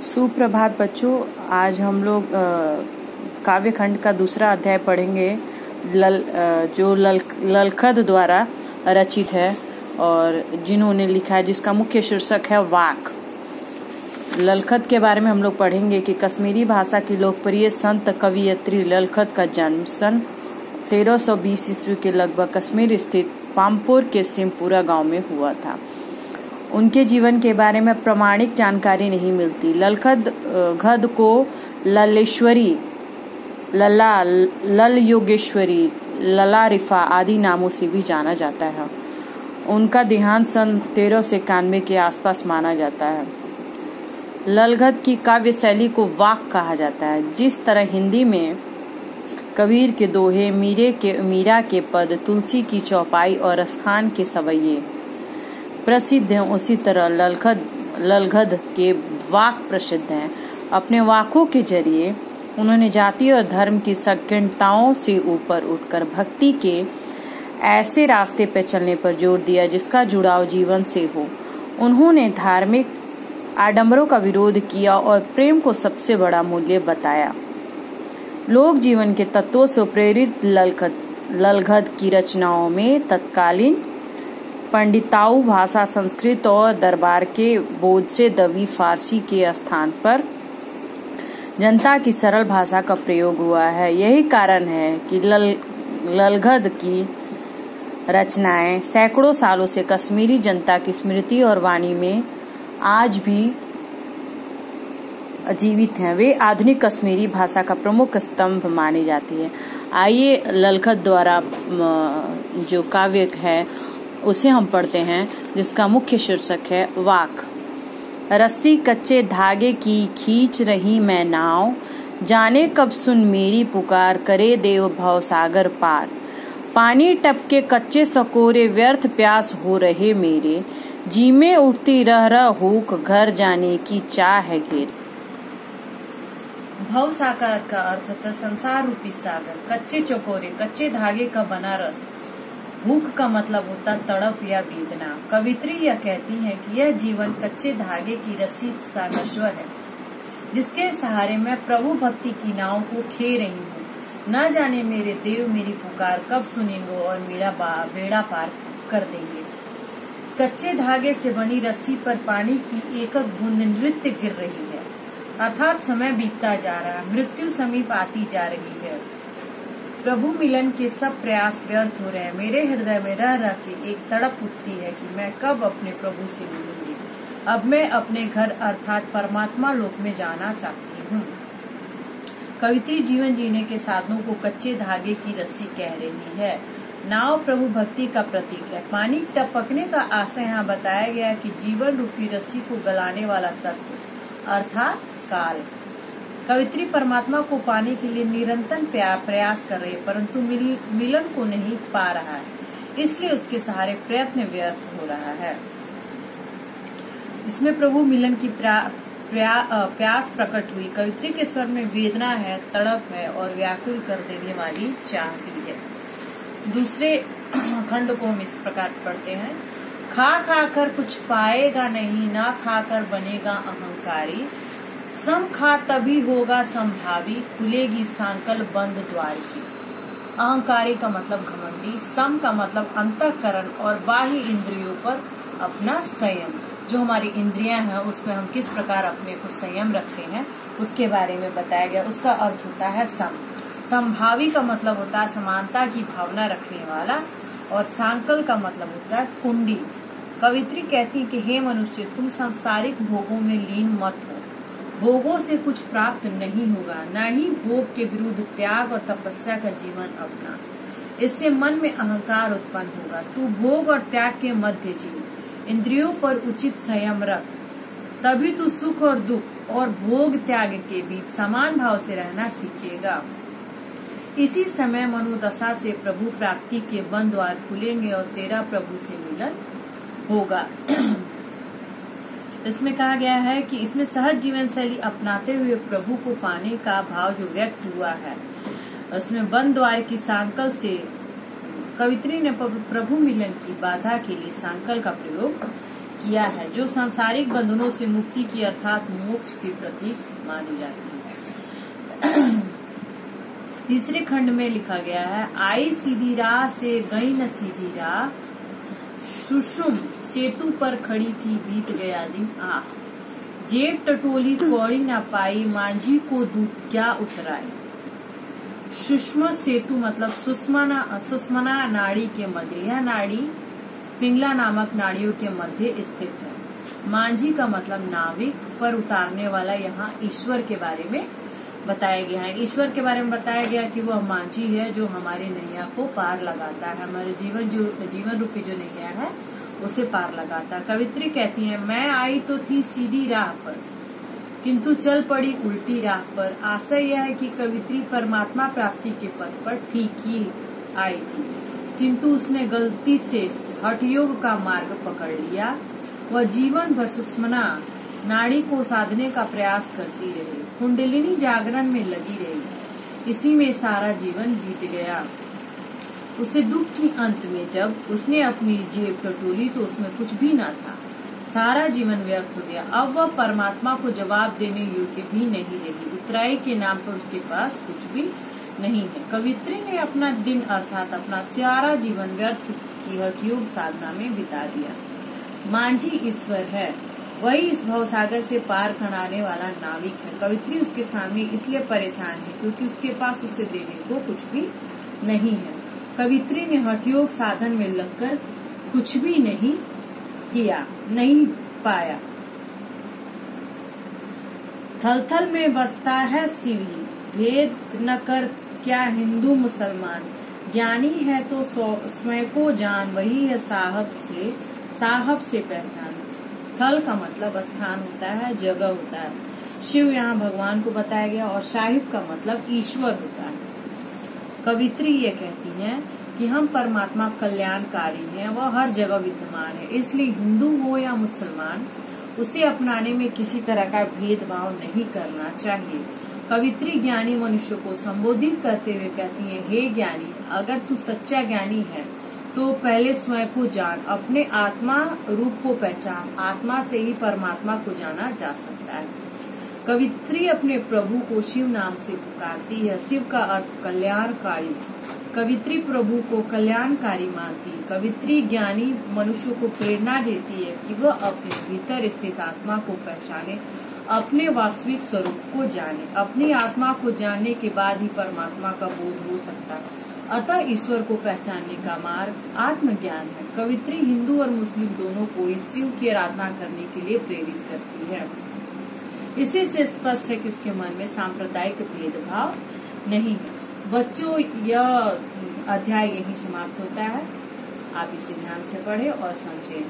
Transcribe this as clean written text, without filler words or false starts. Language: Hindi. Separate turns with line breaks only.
सुप्रभात बच्चों। आज हम लोग काव्य खंड का दूसरा अध्याय पढ़ेंगे जो ललखद द्वारा रचित है और जिन्होंने लिखा है, जिसका मुख्य शीर्षक है वाक। ललखद के बारे में हम लोग पढ़ेंगे कि कश्मीरी भाषा की लोकप्रिय संत कवियत्री ललखद का जन्म सन 1320 ईस्वी के लगभग कश्मीर स्थित पामपोर के सिमपुरा गांव में हुआ था। उनके जीवन के बारे में प्रामाणिक जानकारी नहीं मिलती। ललखद को ललेश्वरी, लला, लल योगेश्वरी, ललारिफा आदि नामों से भी जाना जाता है। उनका देहांत सन 1391 के आसपास माना जाता है। ललखद की काव्य शैली को वाक कहा जाता है। जिस तरह हिंदी में कबीर के दोहे, मीरा के पद, तुलसी की चौपाई और अस्थान के सवैये प्रसिद्ध हैं, उसी तरह ललखद के वाक प्रसिद्ध हैं। अपने वाकों के जरिए उन्होंने जाति और धर्म की संकीर्णताओं से ऊपर उठकर भक्ति के ऐसे रास्ते पर चलने पर जोर दिया जिसका जुड़ाव जीवन से हो। उन्होंने धार्मिक आडंबरों का विरोध किया और प्रेम को सबसे बड़ा मूल्य बताया। लोक जीवन के तत्वों से प्रेरित ललखद की रचनाओं में तत्कालीन पंडिताऊ भाषा संस्कृत और दरबार के बोझ से दबी फारसी के स्थान पर जनता की सरल भाषा का प्रयोग हुआ है। यही कारण है कि ललखद की रचनाएं सैकड़ों सालों से कश्मीरी जनता की स्मृति और वाणी में आज भी जीवित हैं। वे आधुनिक कश्मीरी भाषा का प्रमुख स्तंभ मानी जाती है। आइए ललखद द्वारा जो काव्य है उसे हम पढ़ते हैं, जिसका मुख्य शीर्षक है वाक। रस्सी कच्चे धागे की खींच रही मैं नाव, जाने कब सुन मेरी पुकार, करे देव भव सागर पार। पानी टपके कच्चे सकोरे, व्यर्थ प्यास हो रहे मेरे, जी में उठती रह हुक, घर जाने की चाह है घेर। भव सागर का अर्थ था संसार रूपी सागर। कच्चे चकोरे, कच्चे धागे का बना रस। भूख का मतलब होता तड़प या वेदना। कवित्री यह कहती है कि यह जीवन कच्चे धागे की रस्सी सा नश्वर है, जिसके सहारे मैं प्रभु भक्ति की नाव को खे रही हूँ। न जाने मेरे देव मेरी पुकार कब सुनेंगे और मेरा बेड़ा पार कर देंगे। कच्चे धागे से बनी रस्सी पर पानी की एकक बूंद नृत्य गिर रही है, अर्थात समय बीतता जा रहा है, मृत्यु समीप आती जा रही है। प्रभु मिलन के सब प्रयास व्यर्थ हो रहे हैं। मेरे हृदय में रह रह के एक तड़प उठती है कि मैं कब अपने प्रभु से मिलूंगी। अब मैं अपने घर अर्थात परमात्मा लोक में जाना चाहती हूँ। कवित्री जीवन जीने के साधनों को कच्चे धागे की रस्सी कह रही है। नाव प्रभु भक्ति का प्रतीक है। पानी टपकने का आशय यहाँ बताया गया है कि जीवन रूपी रस्सी को गलाने वाला तत्व अर्थात काल। कवित्री परमात्मा को पाने के लिए निरंतर प्रयास कर रही है, परंतु मिलन को नहीं पा रहा है, इसलिए उसके सहारे प्रयत्न व्यर्थ हो रहा है। इसमें प्रभु मिलन की प्यास प्रकट हुई। कवित्री के स्वर में वेदना है, तड़प है और व्याकुल कर देने वाली चाह भी है। दूसरे खंड को हम इस प्रकार पढ़ते हैं। खा कर कुछ पाएगा नहीं, ना खाकर बनेगा अहंकारी। सम खा तभी होगा संभावी, खुलेगी सांकल बंद द्वार की। अहंकारी का मतलब घमंडी, सम का मतलब अंतःकरण और बाह्य इंद्रियों पर अपना संयम। जो हमारी इंद्रियां हैं उसमें हम किस प्रकार अपने को संयम रखते हैं उसके बारे में बताया गया। उसका अर्थ होता है सम। संभावी का मतलब होता है समानता की भावना रखने वाला और सांकल का मतलब होता है कुंडी। कवित्री कहती है कि हे मनुष्य, तुम सांसारिक भोगों में लीन मत हो। भोगों से कुछ प्राप्त नहीं होगा, न ही भोग के विरुद्ध त्याग और तपस्या का जीवन अपना। इससे मन में अहंकार उत्पन्न होगा। तू भोग और त्याग के मध्य जीव, इंद्रियों पर उचित संयम रख, तभी तू सुख और दुख और भोग त्याग के बीच समान भाव से रहना सीखेगा। इसी समय मनोदशा से प्रभु प्राप्ति के बंद द्वार खुलेंगे और तेरा प्रभु से मिलन होगा। इसमें कहा गया है कि इसमें सहज जीवन शैली अपनाते हुए प्रभु को पाने का भाव जो व्यक्त हुआ है, उसमें बंद द्वार की सांकल से कवित्री ने प्रभु मिलन की बाधा के लिए सांकल का प्रयोग किया है, जो सांसारिक बंधनों से मुक्ति की अर्थात मोक्ष की प्रतीक मानी जाती है। तीसरे खंड में लिखा गया है, आई सीधी राह से गई न सीधी राह, सुषुम सेतु पर खड़ी थी बीत गया दिन आ, जेब टटोली कौड़ी न पाई, मांझी को दूध क्या उतराए। सुषमा सेतु मतलब सुषमना नाड़ी के मध्य, यह नाड़ी पिंगला नामक नाड़ियों के मध्य स्थित है। मांझी का मतलब नाविक, पर उतारने वाला। यहाँ ईश्वर के बारे में बताया गया है। ईश्वर के बारे में बताया गया कि वह मांझी है जो हमारी नैया को पार लगाता है, हमारे जीवन रूपी जो नैया है उसे पार लगाता है। कवित्री कहती है, मैं आई तो थी सीधी राह पर, किंतु चल पड़ी उल्टी राह पर। आशय यह है कि कवित्री परमात्मा प्राप्ति के पथ पर ठीक ही आई थी, किंतु उसने गलती से हठयोग का मार्ग पकड़ लिया। वह जीवन भर सुषमना नाड़ी को साधने का प्रयास करती रही, कुंडलिनी जागरण में लगी रही, इसी में सारा जीवन बीत गया। उसे दुख की अंत में जब उसने अपनी जेब टटोली तो उसमें कुछ भी न था, सारा जीवन व्यर्थ हो गया। अब वह परमात्मा को जवाब देने योग्य भी नहीं रही, उतराई के नाम पर उसके पास कुछ भी नहीं है। कवित्री ने अपना दिन अर्थात अपना सारा जीवन व्यर्थ की हठयोग साधना में बिता दिया। मांझी ईश्वर है, वही इस भवसागर से पार कराने वाला नाविक है। कवित्री उसके सामने इसलिए परेशान है क्योंकि उसके पास उसे देने को कुछ भी नहीं है। कवित्री ने हठयोग साधन में लगकर कुछ भी नहीं किया, नहीं पाया। थल थल में बसता है शिव ही, भेद न कर क्या हिंदू मुसलमान। ज्ञानी है तो स्वयं को जान, वही है साहब से पहचान। थल का मतलब स्थान होता है, जगह होता है। शिव यहाँ भगवान को बताया गया और साहिब का मतलब ईश्वर होता है। कवित्री ये कहती हैं कि हम परमात्मा कल्याणकारी हैं, वह हर जगह विद्यमान है, इसलिए हिंदू हो या मुसलमान उसे अपनाने में किसी तरह का भेदभाव नहीं करना चाहिए। कवित्री ज्ञानी मनुष्य को संबोधित करते हुए कहती है, हे ज्ञानी, अगर तू सच्चा ज्ञानी है तो पहले स्वयं को जान, अपने आत्मा रूप को पहचान। आत्मा से ही परमात्मा को जाना जा सकता है। कवित्री अपने प्रभु को शिव नाम से पुकारती है। शिव का अर्थ कल्याणकारी। कवित्री प्रभु को कल्याणकारी मानती है। कवित्री ज्ञानी मनुष्य को प्रेरणा देती है कि वह अपने भीतर स्थित आत्मा को पहचाने, अपने वास्तविक स्वरूप को जाने। अपनी आत्मा को जानने के बाद ही परमात्मा का बोध हो सकता है। अतः ईश्वर को पहचानने का मार्ग आत्मज्ञान है। कवित्री हिंदू और मुस्लिम दोनों को इस शिव की आराधना करने के लिए प्रेरित करती है। इसी से स्पष्ट है कि उसके मन में सांप्रदायिक भेदभाव नहीं है। बच्चों, यह अध्याय यही समाप्त होता है। आप इसे ध्यान से पढ़ें और समझें।